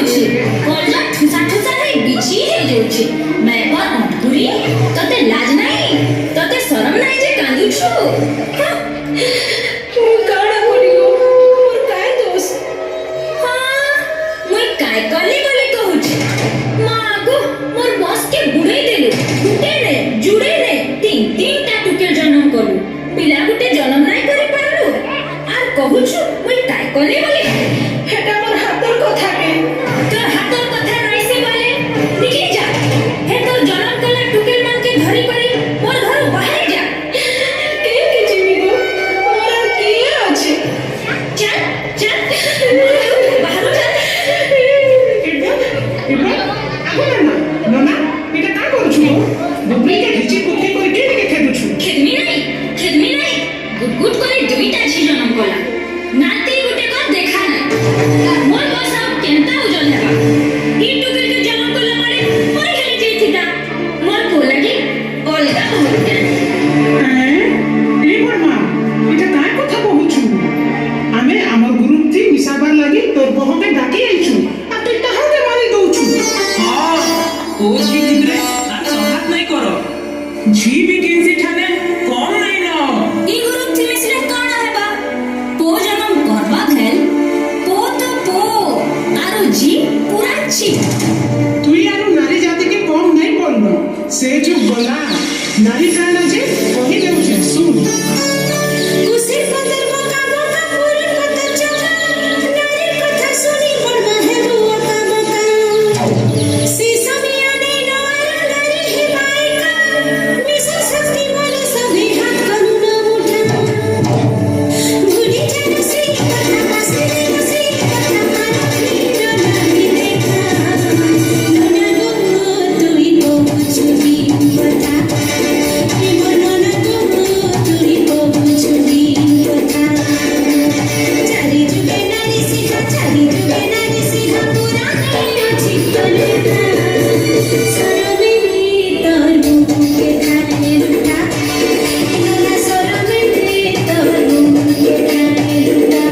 होछे कलजा ठुसा ठुसा रे बिछी हे जोछे मैं पर अंकुरी तते लाज नाही तते शरम नाही जे कांदुछु तू काडा बोलियो मोर काय दोष हां मैं काय कली बोली कहूची मागो मोर बॉस के बुड़े देलु गुटे ने जुड़े ने तीन तीन टा टुके जन्म करू पिला गुटे जन्म नाही करि पारलु आर कहूछु मैं काय कली बोली हेटा मोर हातर कथा के तोर हातर कथा नाही से बोले निकली जा हे तोर जन्म कला टुकेल मान के धरी करी मोर घर बाहर जा के जीवी गो मोर के আছে चल चल बाहर जा इब्रा आगो ना नोना एटा का करछु बुबरी के खिची कुथी कर के खेदुछु खेदमी नाही गुट करे दुईटा छी जन्म कला नाती गुटे को देखा ना मोर बस अब केनता उजल हेबा ई टुकेल के जन्म कला मारे मोर खेली जेथिता मोर को लागी अलगा होते ए बर्मा एटा काय কথা कहूछु आमे हमर ग्रुप थी मिसाबार लागि तोर बहके डाकी आइछु आ तू ताहा के मारी दउछु हां ओ जी दिदरे ना संघात नहीं करो जी भी केसी ठाने कौन नहीं ना ई ग्रुप थी मिसरे कोन हेबा पो जन्म करबा खेल पो तो पो आरो जी पूरा छी तू यार नारी जाति के कम नहीं बोलनो से जो बोला नारी काना जे कहि देउछे सुन कुसे पतर बोका बोका पूरे पतर चका नारी कथा सुनी पड़ना है रुआ का बोका सीसा मिया ने नवारा नारी ही बाइका मिसा शक्ति बोले सभी हाथ करू न उठा भूली जाना से कथा पासे से कथा मारा भी न नहीं देखा नोना गो तू ही को छुरी बता नोना गो तू ही को छुरी बता चारी जुगे नारी सिंह पूरा नहीं अछि कलेता सरमे तोर मुंह के खाने रुटा नोना सरमे तोर मुंह के खाने रुटा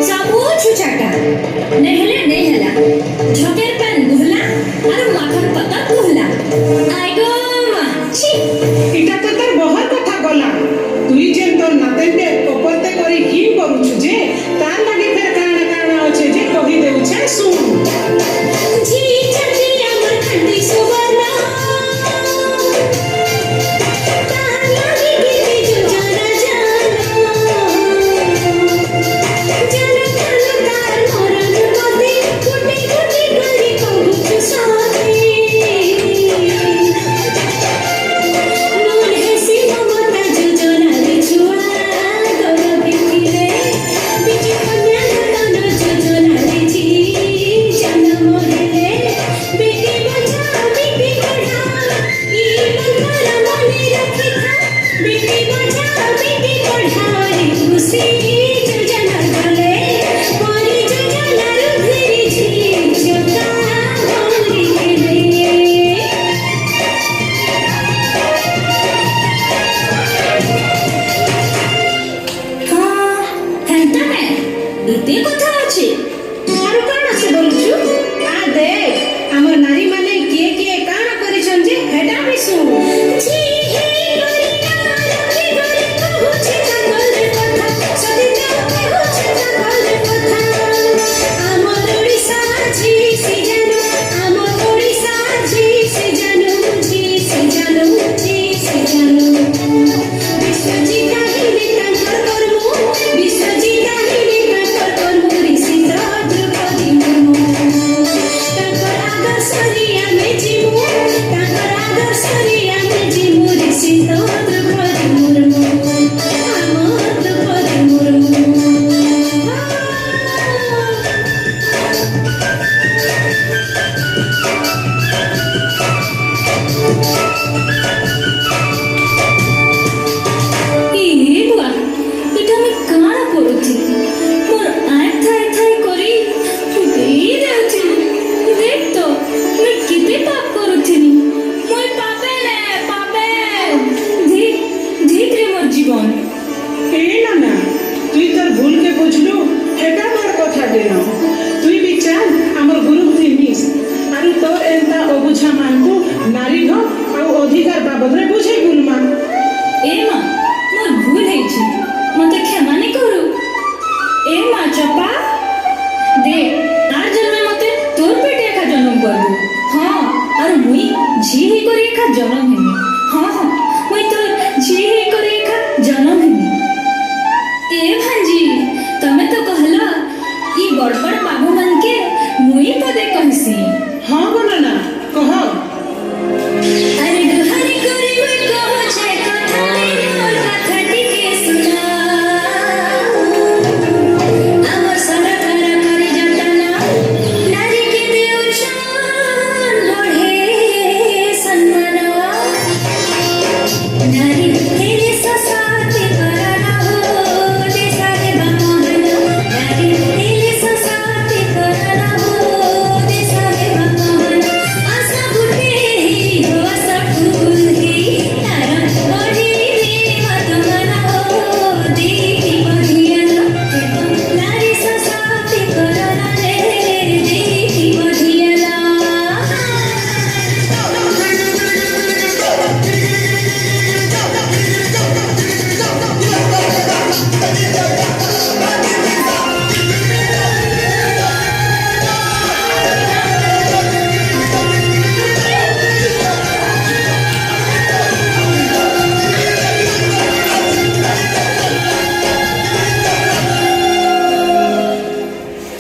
साबु छुछाटा नेहले नेहला झोकेर पेन गुहला और माखन पता गुहला आई गो छी इटा तो तोर बहर कथा गला तुई जेन तोर नातेंडे कोपरते करी की करूछु जे तार लागि फेर काना काना अछि जे कहि देउछे सुन जी छठी अमर खंडी सुवर्णा तार लागी गिरी जो जाना जाना तार मोरन मोदी कुटी कुटी गली कहूछु साथी नूर है सी ममता जो जोना रे छुआ गोर बिकिरे बिजु कन्या तन जो जोना रे छी खुशी